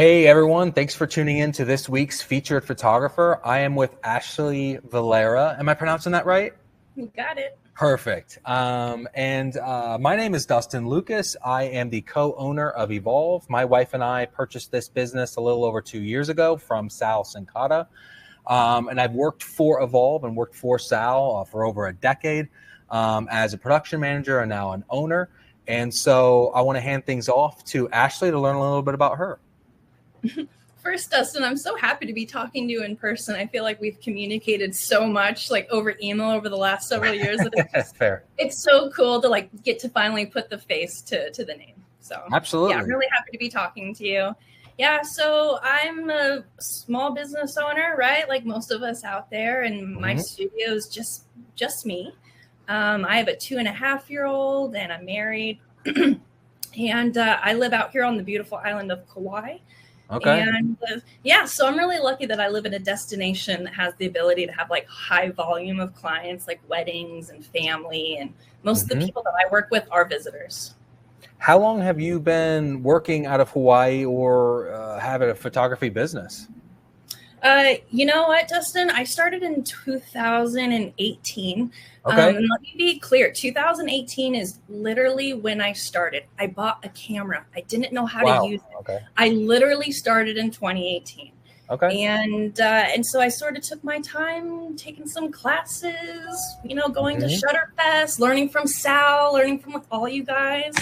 Hey everyone, thanks for tuning in to this week's featured photographer. I am with Ashley Valera. Am I pronouncing that right? You got it. Perfect. My name is Dustin Lucas. I am the co-owner of Evolve. My wife and I purchased this business a little over 2 years ago from Sal Sincata. And I've worked for Evolve and worked for Sal for over a decade as a production manager and now an owner. And so I want to hand things off to Ashley to learn a little bit about her. First, Dustin, I'm so happy to be talking to you in person. I feel like we've communicated so much, like over email over the last several years. That Fair. It's so cool to get to finally put the face to the name. So Absolutely. Yeah, I'm really happy to be talking to you. Yeah, so I'm a small business owner, right? Like most of us out there, and my studio is just me. I have a 2.5-year-old, and I'm married, and I live out here on the beautiful island of Kaua'i. Okay. And so I'm really lucky that I live in a destination that has the ability to have like high volume of clients, like weddings and family. And most of the people that I work with are visitors. How long have you been working out of Hawaii or have a photography business? You know what, Dustin? I started in 2018. Okay. And let me be clear, 2018 is literally when I started. I bought a camera. I didn't know how to use it. Okay. I literally started in 2018. Okay. And so I sort of took my time taking some classes, going to Shutterfest, learning from Sal, learning from all you guys.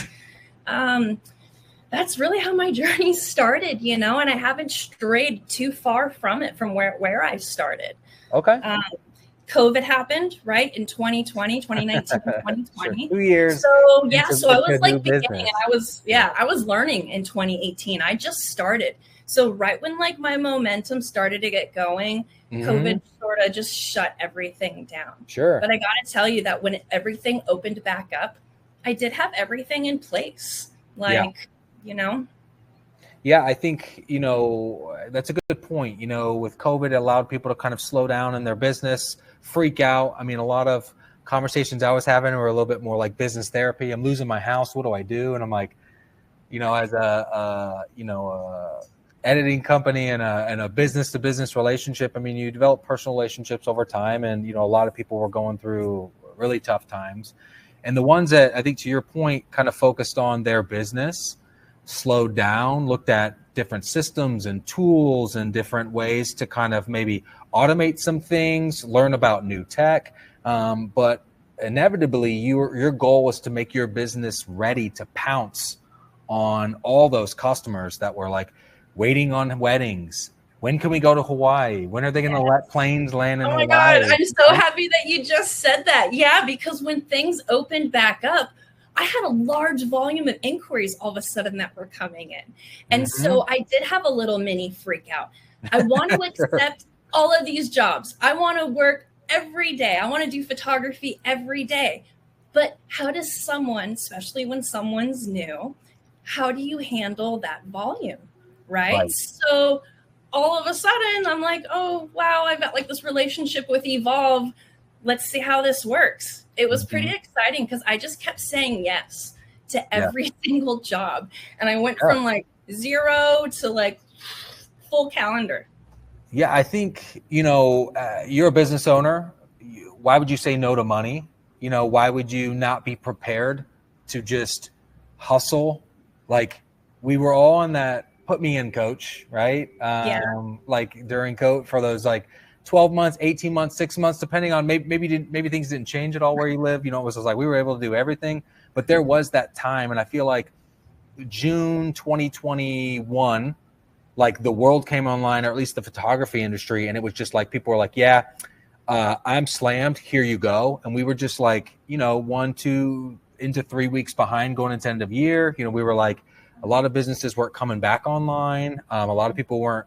That's really how my journey started, and I haven't strayed too far from it, from where I started. Okay. COVID happened, right, in 2019, 2020. Sure. 2 years. So I was like beginning, and I was learning in 2018. I just started. So right when like my momentum started to get going, COVID sort of just shut everything down. Sure. But I got to tell you that when everything opened back up, I did have everything in place. Yeah, I think, that's a good point. With COVID, it allowed people to kind of slow down in their business, freak out. I mean, a lot of conversations I was having were a little bit more like business therapy. I'm losing my house. What do I do? And I'm like, as a editing company and a business to business relationship, I mean, you develop personal relationships over time. And, a lot of people were going through really tough times. And the ones that I think, to your point, kind of focused on their business, slowed down, looked at different systems and tools and different ways to kind of maybe automate some things, learn about new tech. But inevitably, your goal was to make your business ready to pounce on all those customers that were like waiting on weddings. When can we go to Hawaii? When are they going to let planes land in Hawaii? Oh my God, I'm so happy that you just said that. Yeah, because when things opened back up, I had a large volume of inquiries all of a sudden that were coming in. And so I did have a little mini freak out. I want to accept all of these jobs. I want to work every day. I want to do photography every day. But how does someone, especially when someone's new, how do you handle that volume, right? So all of a sudden I'm like, oh, wow, I've got like this relationship with Evolve. Let's see how this works. It was pretty exciting because I just kept saying yes to every single job. And I went from like 0 to like full calendar. Yeah, I think, you're a business owner. Why would you say no to money? Why would you not be prepared to just hustle? Like we were all on that put me in coach, right? Like during COVID for those like 12 months, 18 months, 6 months, depending on maybe things didn't change at all where you live. It was like we were able to do everything, but there was that time. And I feel like June 2021, like the world came online, or at least the photography industry. And it was just like, people were like, I'm slammed, here you go. And we were just like, 1, 2 into 3 weeks behind going into end of year. We were like, a lot of businesses weren't coming back online. A lot of people weren't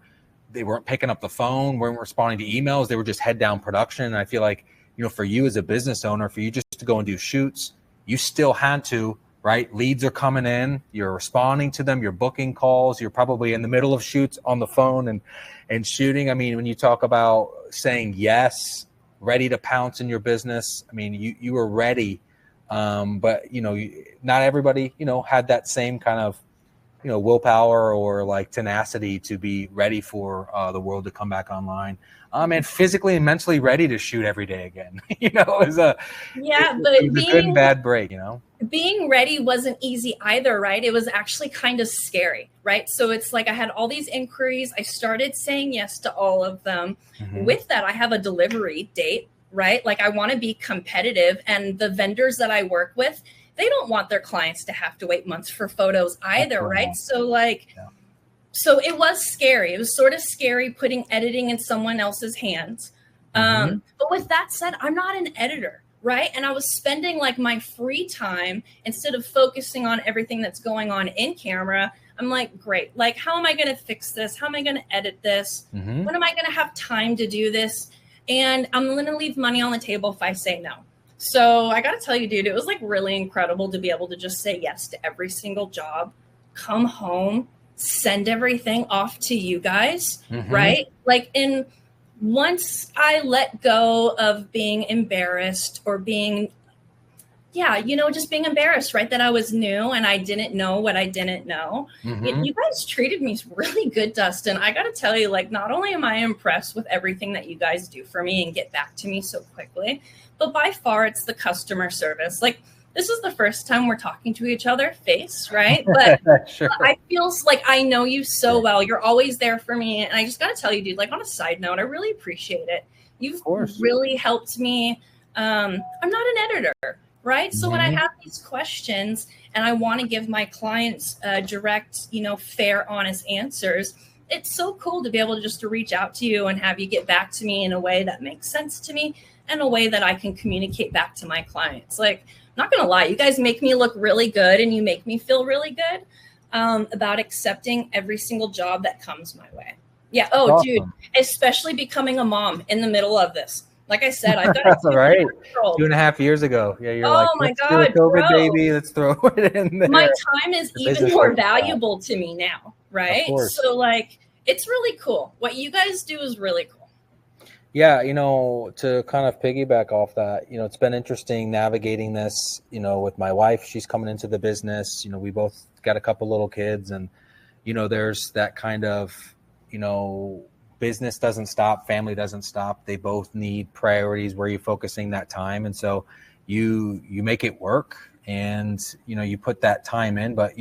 picking up the phone, weren't responding to emails. They were just head down production. And I feel like, for you as a business owner, for you just to go and do shoots, you still had to, right? Leads are coming in, you're responding to them, you're booking calls, you're probably in the middle of shoots on the phone and shooting. I mean, when you talk about saying yes, ready to pounce in your business, I mean, you were ready. But, not everybody, had that same kind of willpower or like tenacity to be ready for the world to come back online. And physically and mentally ready to shoot every day again. It was a good and bad break. Being ready wasn't easy either, right? It was actually kind of scary, right? So it's like I had all these inquiries. I started saying yes to all of them. Mm-hmm. With that, I have a delivery date, right? Like I want to be competitive, and the vendors that I work with, they don't want their clients to have to wait months for photos either, right? So so it was scary. It was sort of scary putting editing in someone else's hands. Mm-hmm. But with that said, I'm not an editor, right? And I was spending like my free time, instead of focusing on everything that's going on in camera, I'm like, great. Like, how am I going to fix this? How am I going to edit this? Mm-hmm. When am I going to have time to do this? And I'm going to leave money on the table if I say no. So I got to tell you, dude, it was like really incredible to be able to just say yes to every single job, come home, send everything off to you guys, mm-hmm. right? Like once I let go of being embarrassed or just being embarrassed, right? That I was new and I didn't know what I didn't know. Mm-hmm. You guys treated me really good, Dustin. I got to tell you, like, not only am I impressed with everything that you guys do for me and get back to me so quickly, but by far it's the customer service. Like, this is the first time we're talking to each other face, right? But sure. I feel like I know you so well. You're always there for me. And I just got to tell you, dude, like on a side note, I really appreciate it. You've really helped me. I'm not an editor, right? So when I have these questions and I want to give my clients direct, fair, honest answers, it's so cool to be able to just to reach out to you and have you get back to me in a way that makes sense to me and a way that I can communicate back to my clients. Like, not going to lie, you guys make me look really good and you make me feel really good about accepting every single job that comes my way. Yeah. Oh, awesome. Dude, especially becoming a mom in the middle of this. Like I said, I've got a 2.5 years ago. Yeah, you're like, my God, COVID baby, let's throw it in there. My time is even more valuable to me now, right? So like, it's really cool. What you guys do is really cool. Yeah, to kind of piggyback off that, it's been interesting navigating this, with my wife. She's coming into the business. We both got a couple little kids, and, there's that kind of, business doesn't stop, family doesn't stop. They both need priorities where you're focusing that time. And so you make it work, and, you put that time in. But,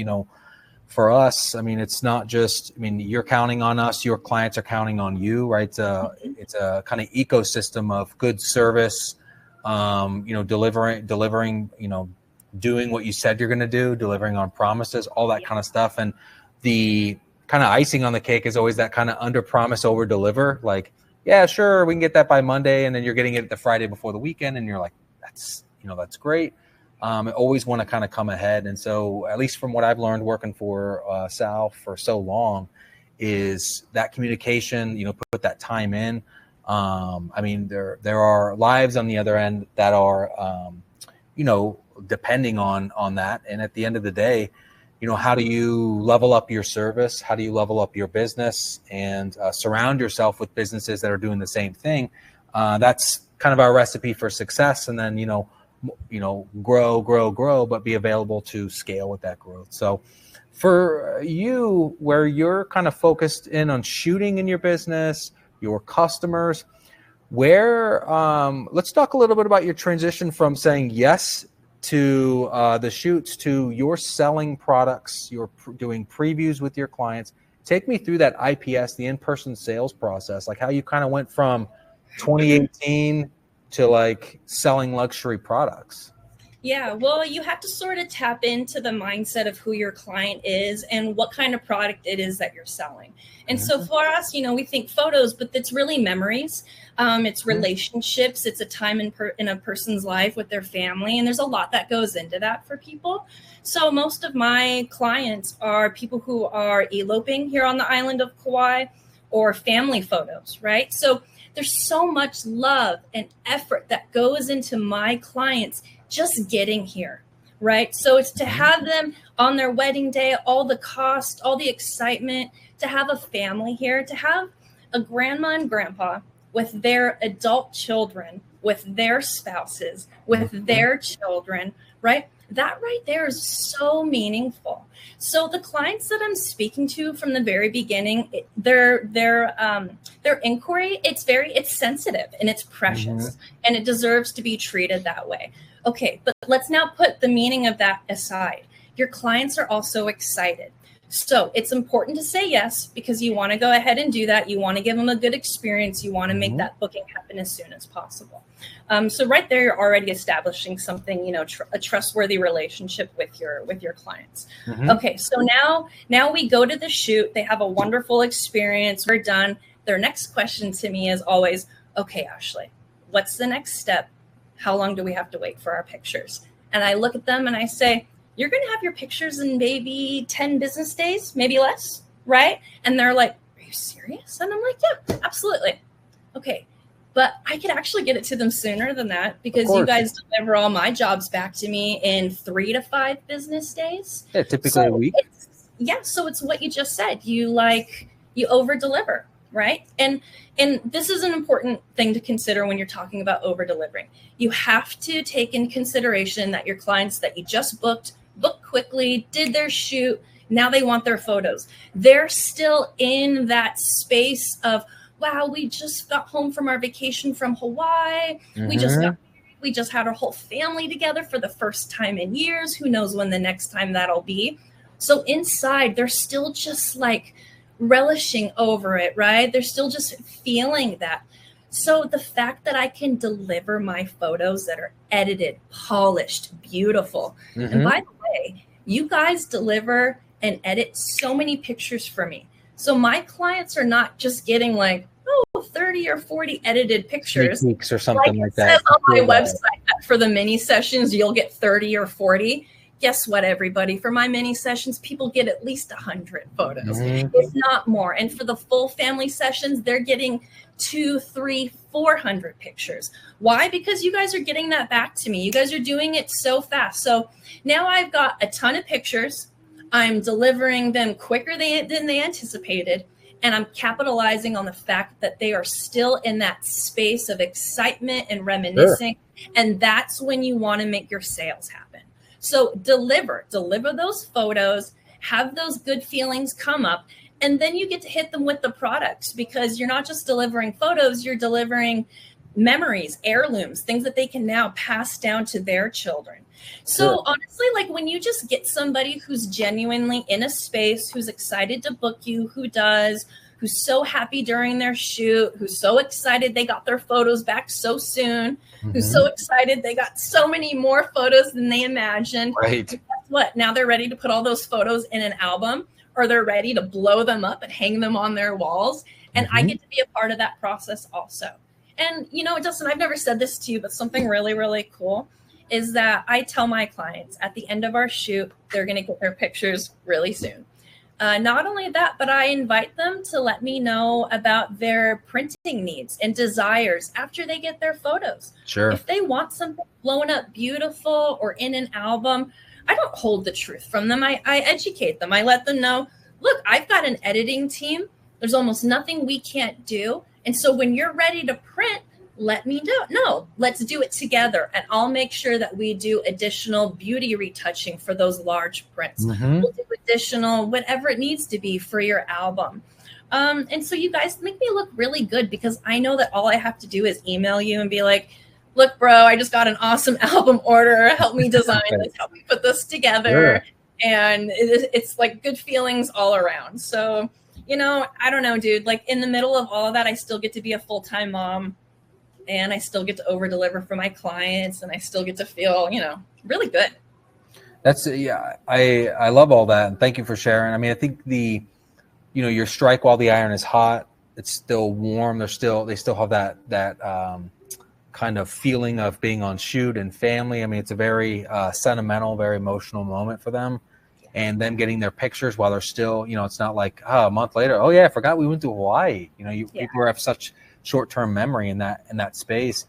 for us, I mean, it's not just, you're counting on us, your clients are counting on you, right? It's a kind of ecosystem of good service, delivering, doing what you said you're going to do, delivering on promises, all that kind of stuff. And the kind of icing on the cake is always that kind of under promise, over deliver. Like, yeah, sure, we can get that by Monday. And then you're getting it the Friday before the weekend. And you're like, that's great. I always want to kind of come ahead. And so, at least from what I've learned working for Sal for so long, is that communication, put that time in. There are lives on the other end that are, depending on that. And at the end of the day, how do you level up your service? How do you level up your business and surround yourself with businesses that are doing the same thing? That's kind of our recipe for success. And then, grow, but be available to scale with that growth. So for you, where you're kind of focused in on shooting in your business, your customers, let's talk a little bit about your transition from saying yes to the shoots to you're selling products, you're doing previews with your clients. Take me through that IPS, the in-person sales process, like how you kind of went from 2018 to like selling luxury products. Yeah, well, you have to sort of tap into the mindset of who your client is and what kind of product it is that you're selling. And so for us, we think photos, but it's really memories. It's relationships. It's a time in a person's life with their family. And there's a lot that goes into that for people. So most of my clients are people who are eloping here on the island of Kauai, or family photos, right? So there's so much love and effort that goes into my clients just getting here, right? So it's to have them on their wedding day, all the cost, all the excitement, to have a family here, to have a grandma and grandpa with their adult children, with their spouses, with their children, right? That right there is so meaningful. So the clients that I'm speaking to from the very beginning, their inquiry, it's sensitive and it's precious and it deserves to be treated that way. Okay, but let's now put the meaning of that aside. Your clients are also excited. So it's important to say yes, because you want to go ahead and do that. You want to give them a good experience. You want to make that booking happen as soon as possible. So right there, you're already establishing something, a trustworthy relationship with your clients. Okay, so now we go to the shoot. They have a wonderful experience. We're done. Their next question to me is always, okay, Ashley, what's the next step? How long do we have to wait for our pictures? And I look at them and I say, you're going to have your pictures in maybe 10 business days, maybe less, right? And they're like, are you serious? And I'm like, yeah, absolutely. Okay, but I could actually get it to them sooner than that, because you guys deliver all my jobs back to me in 3 to 5 business days. Yeah, typically a week. So it's what you just said. You over deliver, right? And this is an important thing to consider when you're talking about over delivering. You have to take in consideration that your clients that you just booked quickly, did their shoot, now they want their photos. They're still in that space of, wow, we just got home from our vacation from Hawaii. We just had our whole family together for the first time in years. Who knows when the next time that'll be. So inside, they're still just like relishing over it, right? They're still just feeling that. So the fact that I can deliver my photos that are edited, polished, beautiful. And by the way, you guys deliver and edit so many pictures for me. So my clients are not just getting like, 30 or 40 edited pictures. Sneak peeks or something like that. It says on my website that for the mini sessions, you'll get 30 or 40. Guess what, everybody? For my mini sessions, people get at least 100 photos, if not more. And for the full family sessions, they're getting 200, 300, 400 pictures. Why? Because you guys are getting that back to me. You guys are doing it so fast. So now I've got a ton of pictures. I'm delivering them quicker than they anticipated. And I'm capitalizing on the fact that they are still in that space of excitement and reminiscing. And that's when you want to make your sales happen. So deliver those photos, have those good feelings come up, and then you get to hit them with the products, because you're not just delivering photos, you're delivering memories, heirlooms, things that they can now pass down to their children. So honestly, like when you just get somebody who's genuinely in a space, who's excited to book you, who's so happy during their shoot, who's so excited they got their photos back so soon, who's so excited they got so many more photos than they imagined. Right. Guess what? Now they're ready to put all those photos in an album, or they're ready to blow them up and hang them on their walls. And I get to be a part of that process also. And, Justin, I've never said this to you, but something really, really cool is that I tell my clients at the end of our shoot, they're going to get their pictures really soon. Not only that, but I invite them to let me know about their printing needs and desires after they get their photos. Sure. If they want something blown up beautiful or in an album, I don't hold the truth from them. I educate them. I let them know, look, I've got an editing team. There's almost nothing we can't do. And so when you're ready to print, let me know. No, let's do it together. And I'll make sure that we do additional beauty retouching for those large prints. We'll do additional, whatever it needs to be for your album. And so you guys make me look really good, because I know that all I have to do is email you and be like, look, bro, I just got an awesome album order. Help me design this. Help me put this together. And it's like good feelings all around. So, I don't know, dude, like in the middle of all of that, I still get to be a full-time mom. And I still get to over deliver for my clients, and I still get to feel, really good. That's I love all that, and thank you for sharing. I mean, I think your strike while the iron is hot. It's still warm. They still have that kind of feeling of being on shoot and family. I mean, it's a very sentimental, very emotional moment for them, and them getting their pictures while they're still, it's not like a month later. Oh yeah, I forgot we went to Hawaii. People have such short-term memory in that space.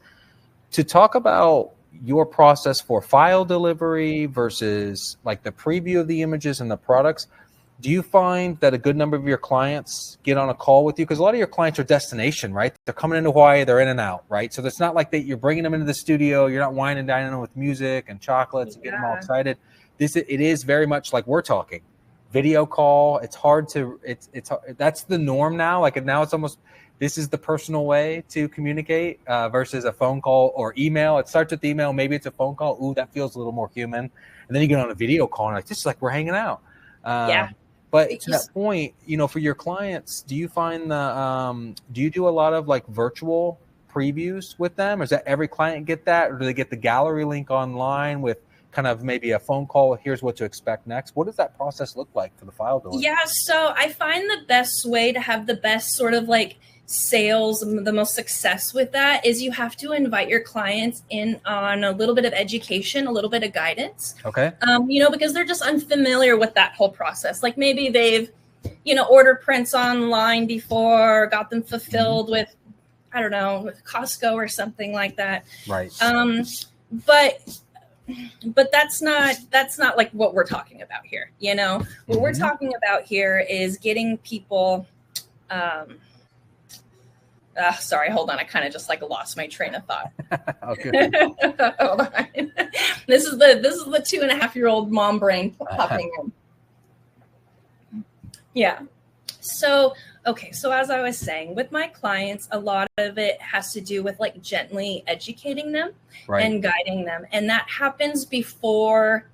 To talk about your process for file delivery versus like the preview of the images and the products, do you find that a good number of your clients get on a call with you? Because a lot of your clients are destination, right? They're coming into Hawaii, they're in and out, right? So it's not like that you're bringing them into the studio, you're not wine and dining them with music and chocolates and getting them all excited. It is very much like we're talking. Video call, it's hard to, that's the norm now. Like now it's almost, this is the personal way to communicate versus a phone call or email. It starts with email, maybe it's a phone call. Ooh, that feels a little more human. And then you get on a video call and like, this is like we're hanging out. But to that point, you know, for your clients, do you find do you do a lot of like virtual previews with them? Or does that every client get that? Or do they get the gallery link online with kind of maybe a phone call? Here's what to expect next. What does that process look like for the file delivery? Yeah, so I find the best way to have the best sort of like sales, the most success with that is you have to invite your clients in on a little bit of education, a little bit of guidance. Okay. You know, because they're just unfamiliar with that whole process. Like maybe they've, you know, ordered prints online before, got them fulfilled with, I don't know, with Costco or something like that. Right. But that's not like what we're talking about here. You know, what we're talking about here is getting people, sorry, hold on. I kind of just like lost my train of thought. Okay. Hold on. This is the 2.5-year-old mom brain popping in. Yeah. So, okay. So as I was saying, with my clients, a lot of it has to do with like gently educating them and guiding them. And that happens before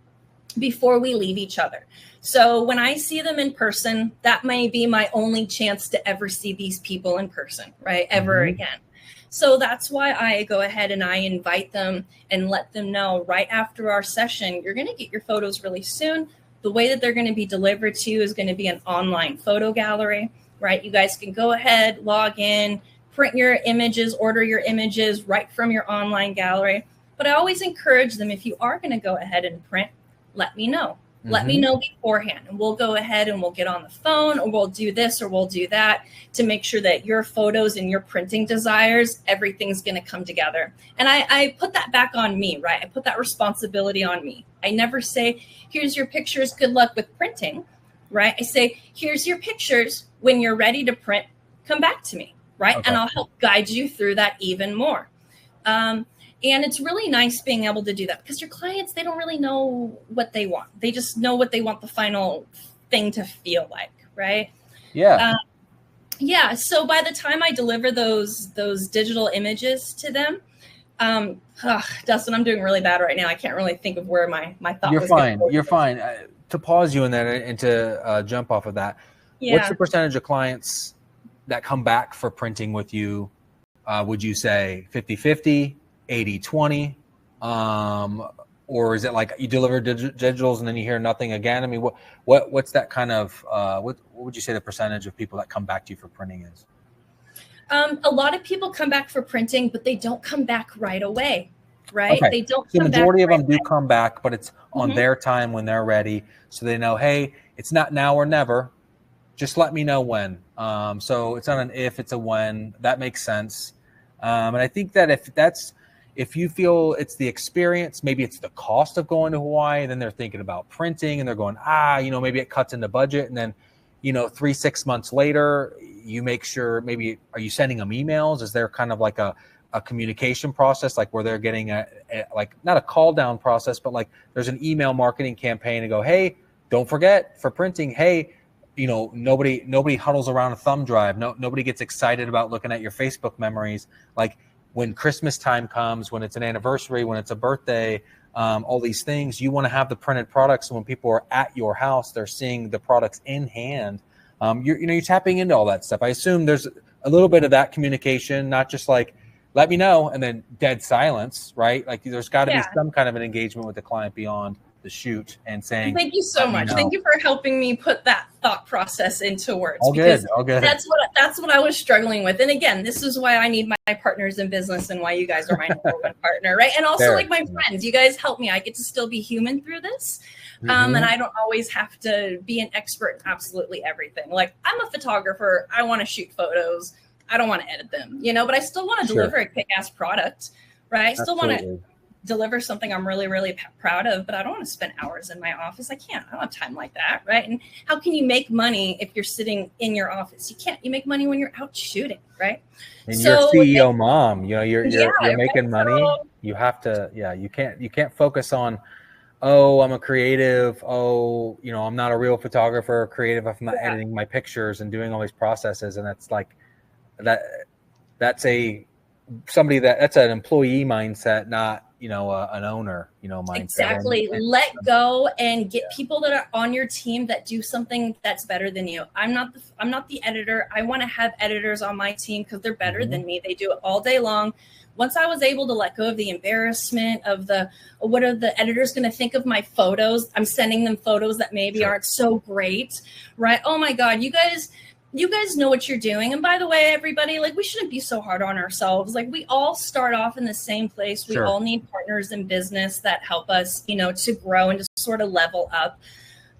we leave each other. So when I see them in person, that may be my only chance to ever see these people in person, right? Ever again. So that's why I go ahead and I invite them and let them know right after our session, you're going to get your photos really soon. The way that they're going to be delivered to you is going to be an online photo gallery, right? You guys can go ahead, log in, print your images, order your images right from your online gallery. But I always encourage them, if you are going to go ahead and print, let me know. Let me know beforehand, and we'll go ahead and we'll get on the phone, or we'll do this or we'll do that to make sure that your photos and your printing desires, everything's going to come together. And I put that back on me, right? I put that responsibility on me. I never say, here's your pictures, good luck with printing, right? I say, here's your pictures. When you're ready to print, come back to me, right? Okay. And I'll help guide you through that even more. And it's really nice being able to do that because your clients, they don't really know what they want. They just know what they want the final thing to feel like, right? Yeah. Yeah. So by the time I deliver those digital images to them, Dustin, I'm doing really bad right now. I can't really think of where my thought You're was. fine. You're fine. To pause you in that and to jump off of that, what's the percentage of clients that come back for printing with you? Would you say 50-50? 80-20, or is it like you deliver digitals and then you hear nothing again? I mean, what's that kind of what would you say the percentage of people that come back to you for printing is? A lot of people come back for printing, but they don't come back right away, right? Okay. They don't. So the majority of them do away. come back, but it's on their time when they're ready, so they know, hey, it's not now or never. Just let me know when. So it's not an if, it's a when. That makes sense. And I think that if you feel it's the experience, maybe it's the cost of going to Hawaii, then they're thinking about printing and they're going, maybe it cuts into budget. And then, 3-6 months later, you make sure, maybe, are you sending them emails? Is there kind of like a communication process, like where they're getting like not a call down process, but like there's an email marketing campaign to go, hey, don't forget for printing. Hey, nobody huddles around a thumb drive. Nobody gets excited about looking at your Facebook memories. Like, when Christmas time comes, when it's an anniversary, when it's a birthday, all these things, you want to have the printed products. So when people are at your house, they're seeing the products in hand. You're tapping into all that stuff. I assume there's a little bit of that communication, not just like, let me know, and then dead silence, right? Like there's got to be some kind of an engagement with the client beyond the shoot and saying, thank you so much. Thank you for helping me put that thought process into words. All good. That's what I was struggling with. And again, this is why I need my partners in business and why you guys are my number one partner, right? And also like my friends, you guys help me. I get to still be human through this. And I don't always have to be an expert in absolutely everything. Like I'm a photographer. I want to shoot photos. I don't want to edit them, but I still want to deliver a kick-ass product, right? I still want to deliver something I'm really, really proud of, but I don't want to spend hours in my office. I can't. I don't have time like that, right? And how can you make money if you're sitting in your office? You can't. You make money when you're out shooting, right? And So you're CEO mom, you know, yeah, you're making right? money. So, You have to, yeah, you can't focus on, oh, I'm a creative. Oh, you know, I'm not a real photographer or creative if I'm not yeah. editing my pictures and doing all these processes. And it's like that's an employee mindset, not, you know, an owner, you know, mindset. Exactly. Let go and get people that are on your team that do something that's better than you. I'm not the editor. I want to have editors on my team because they're better than me. They do it all day long. Once I was able to let go of the embarrassment of what are the editors going to think of my photos? I'm sending them photos that maybe aren't so great, right? Oh my God, you guys know what you're doing. And by the way, everybody, like, we shouldn't be so hard on ourselves. Like, we all start off in the same place. We all need partners in business that help us, you know, to grow and to sort of level up.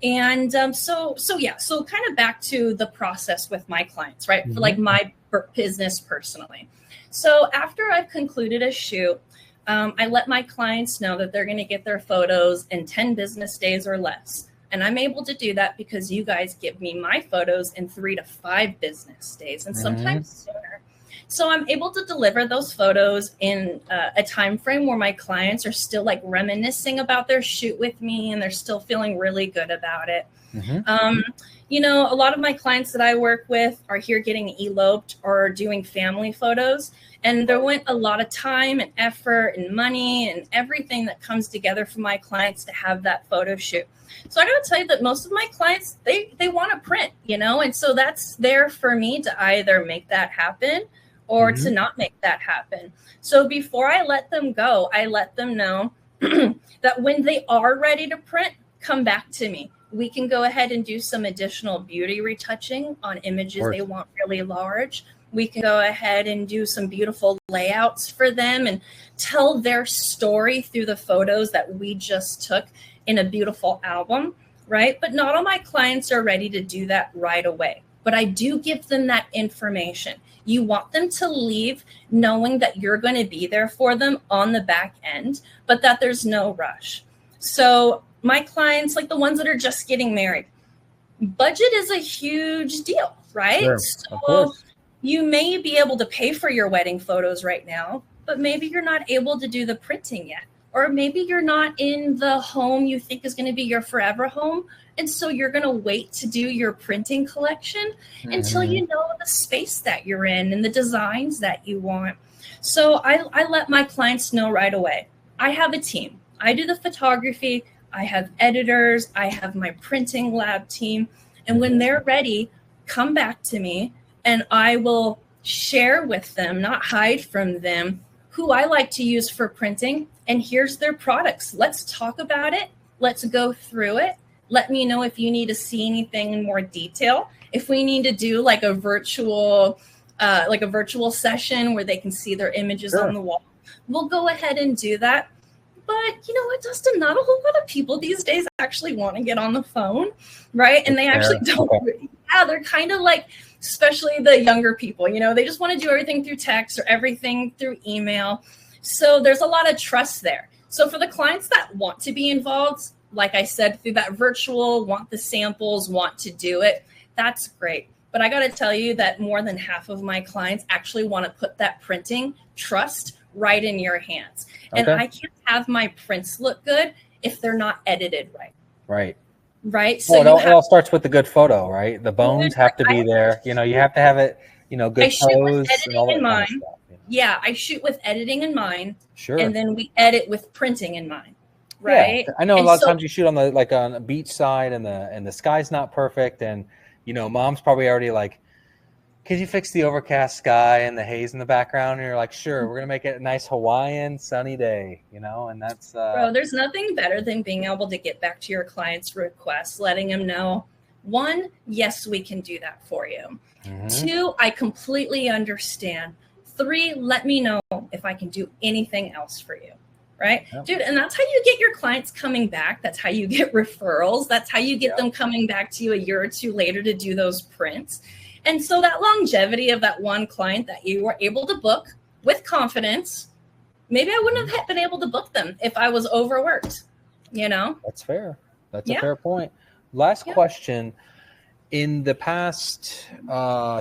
And so kind of back to the process with my clients, right? For like my business personally. So after I've concluded a shoot, I let my clients know that they're going to get their photos in 10 business days or less. And I'm able to do that because you guys give me my photos in 3 to 5 business days and sometimes sooner. So I'm able to deliver those photos in a time frame where my clients are still like reminiscing about their shoot with me and they're still feeling really good about it. You know, a lot of my clients that I work with are here getting eloped or doing family photos. And there went a lot of time and effort and money and everything that comes together for my clients to have that photo shoot. So I got to tell you that most of my clients, they want to print, you know, and so that's there for me to either make that happen or to not make that happen. So before I let them go, I let them know that when they are ready to print, come back to me. We can go ahead and do some additional beauty retouching on images they want really large. We can go ahead and do some beautiful layouts for them and tell their story through the photos that we just took in a beautiful album, right? But not all my clients are ready to do that right away. But I do give them that information. You want them to leave knowing that you're going to be there for them on the back end, but that there's no rush. So my clients, like the ones that are just getting married, budget is a huge deal, right? Sure, so you may be able to pay for your wedding photos right now, but maybe you're not able to do the printing yet. Or maybe you're not in the home you think is going to be your forever home. And so you're going to wait to do your printing collection until you know the space that you're in and the designs that you want. So I let my clients know right away. I have a team. I do the photography. I have editors. I have my printing lab team. And when they're ready, come back to me and I will share with them, not hide from them, who I like to use for printing. And here's their products. Let's talk about it. Let's go through it. Let me know if you need to see anything in more detail. If we need to do like a virtual session where they can see their images on the wall, we'll go ahead and do that. But you know what, Dustin, not a whole lot of people these days actually want to get on the phone, right? And they actually don't. Yeah, they're kind of like, especially the younger people, you know, they just want to do everything through text or everything through email. So there's a lot of trust there. So for the clients that want to be involved, like I said, through that virtual, want the samples, want to do it, that's great. But I got to tell you that more than half of my clients actually want to put that printing trust right in your hands. And I can't have my prints look good if they're not edited right. Right. So it all starts with the good photo, right? The bones have to be there. You know, you have to have it, you know, good pose and all that kind of stuff. Yeah, I shoot with editing in mind. Sure. And then we edit with printing in mind. Right. Yeah. I know a lot of times you shoot on the beach side and the sky's not perfect. And, you know, mom's probably already like, could you fix the overcast sky and the haze in the background? And you're like, sure, we're going to make it a nice Hawaiian sunny day, you know, and that's. Bro, there's nothing better than being able to get back to your client's requests, letting them know, 1, yes, we can do that for you. 2, I completely understand. 3, let me know if I can do anything else for you. Right. Yep. Dude. And that's how you get your clients coming back. That's how you get referrals. That's how you get them coming back to you a year or 2 later to do those prints. And so that longevity of that one client that you were able to book with confidence, maybe I wouldn't have been able to book them if I was overworked, you know? That's fair. That's a fair point. Last question. In the past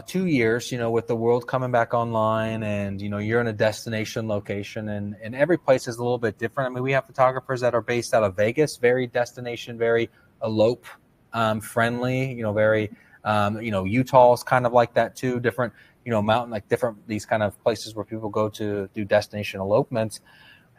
2 years, you know, with the world coming back online and, you know, you're in a destination location and every place is a little bit different. I mean, we have photographers that are based out of Vegas, very destination, very elope friendly, you know, very, you know, Utah's kind of like that too. Different, you know, mountain, like different, these kind of places where people go to do destination elopements.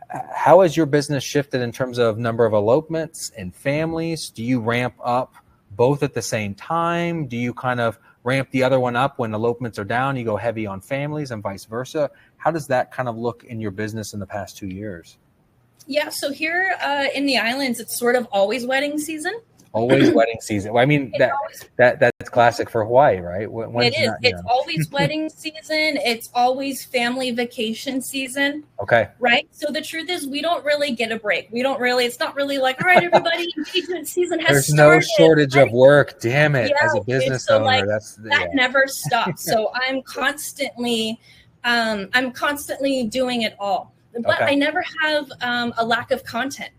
How has your business shifted in terms of number of elopements and families? Do you ramp up both at the same time? Do you kind of ramp the other one up when elopements are down? You go heavy on families and vice versa. How does that kind of look in your business in the past 2 years? Yeah, so here in the islands, it's sort of always wedding season. Always wedding season. Well, I mean, that's classic for Hawaii, right? It is. It's always wedding season. It's always family vacation season. Okay. Right. So the truth is, we don't really get a break. We don't really. It's not really like, all right, everybody, engagement season has started. There's no shortage of work. Damn it! As a business owner, like, that never stops. So I'm constantly doing it all. But I never have a lack of content.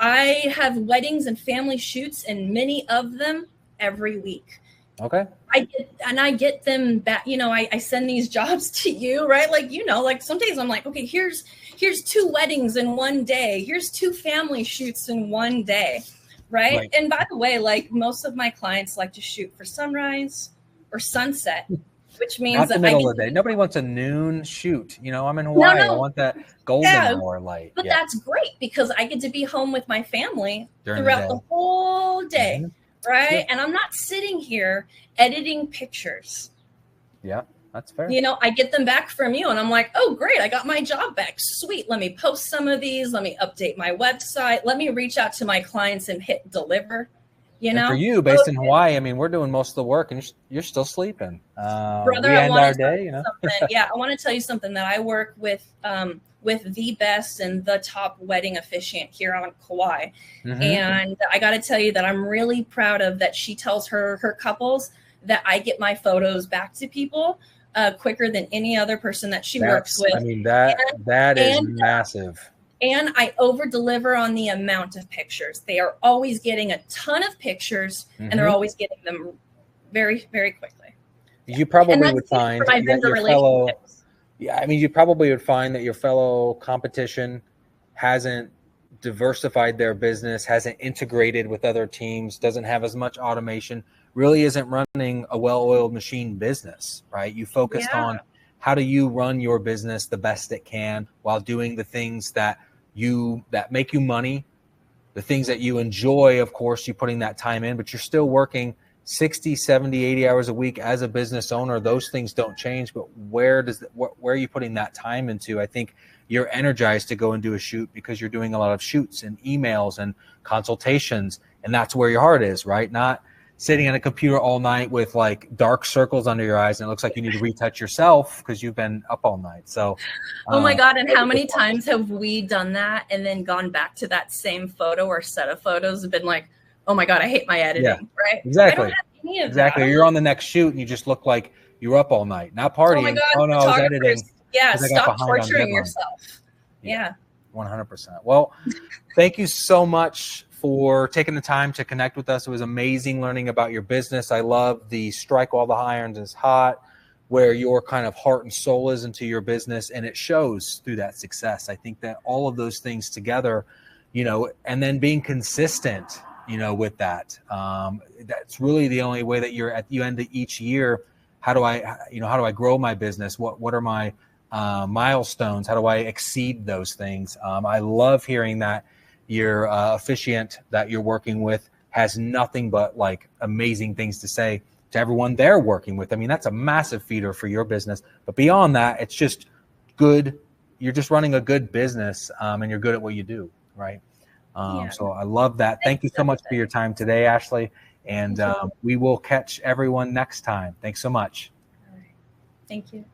I have weddings and family shoots, and many of them every week. Okay. I get them back. You know, I send these jobs to you, right? Like, you know, like some days I'm like, okay, here's 2 weddings in one day. Here's 2 family shoots in one day, right? And by the way, like most of my clients like to shoot for sunrise or sunset, which means not the middle of the day. Nobody wants a noon shoot. You know, I'm in Hawaii. I want that golden hour light. But that's great because I get to be home with my family throughout the whole day. Mm-hmm. Right. Yeah. And I'm not sitting here editing pictures. Yeah, that's fair. You know, I get them back from you and I'm like, oh, great. I got my job back. Sweet. Let me post some of these. Let me update my website. Let me reach out to my clients and hit deliver. You know, and for you based in Hawaii, I mean, we're doing most of the work and you're still sleeping. Brother, we end our day, you know. Yeah, I want to tell you something that I work with the best and the top wedding officiant here on Kaua'i. Mm-hmm. And I got to tell you that I'm really proud of that. She tells her couples that I get my photos back to people quicker than any other person that she works with. I mean, that is massive. And I over deliver on the amount of pictures. They are always getting a ton of pictures and they're always getting them very, very quickly. You probably would find that your fellow, you probably would find that your fellow competition hasn't diversified their business, hasn't integrated with other teams, doesn't have as much automation, really isn't running a well-oiled machine business, right? You focused on how do you run your business the best it can while doing the things that make you money, the things that you enjoy. Of course, you're putting that time in, but you're still working 60, 70, 80 hours a week as a business owner. Those things don't change, but where are you putting that time into? I think you're energized to go and do a shoot because you're doing a lot of shoots and emails and consultations, and that's where your heart is, right? Not sitting on a computer all night with like dark circles under your eyes and it looks like you need to retouch yourself because you've been up all night. So oh my God, and how many times have we done that and then gone back to that same photo or set of photos and been like, oh my God, I hate my editing, right? Exactly. I don't have any of exactly. that. You're on the next shoot and you just look like you're up all night, not partying. Oh my God, no, I was editing. Yeah, stop torturing yourself. Yeah. 100%. Well, thank you so much for taking the time to connect with us. It was amazing learning about your business. I love the strike while the iron is hot, where your kind of heart and soul is into your business, and it shows through that success. I think that all of those things together, you know, and then being consistent, you know, with that, that's really the only way that you're at the end of each year. How do I grow my business? What are my milestones? How do I exceed those things? I love hearing that your officiant that you're working with has nothing but like amazing things to say to everyone they're working with. I mean, that's a massive feeder for your business. But beyond that, it's just good. You're just running a good business and you're good at what you do, right? So I love that. Thank you so much for your time today, Ashley. And we will catch everyone next time. Thanks so much. All right. Thank you.